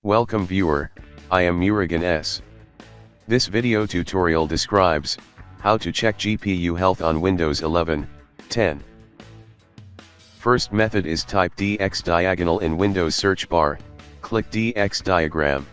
Welcome viewer, I am Murugan S. This video tutorial describes how to check GPU health on Windows 11, 10. First method is type DXdiagonal in Windows search bar, click DX diagram.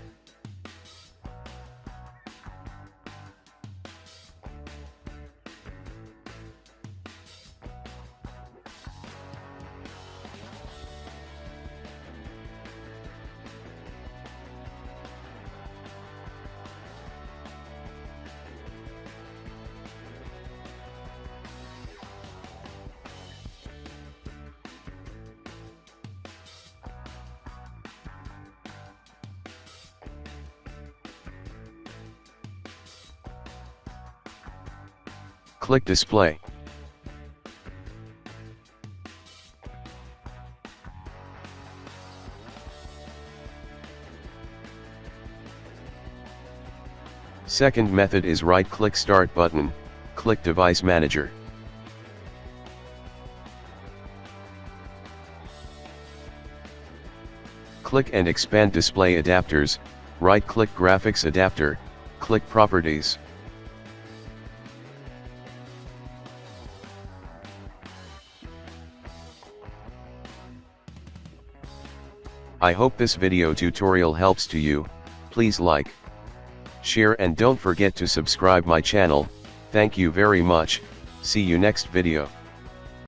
Click display. Second method is right-click Start button, click Device Manager. Click and expand Display Adapters, right-click Graphics Adapter, click Properties. I hope this video tutorial helps to you. Please like, share and don't forget to subscribe my channel. Thank you very much. See you next video.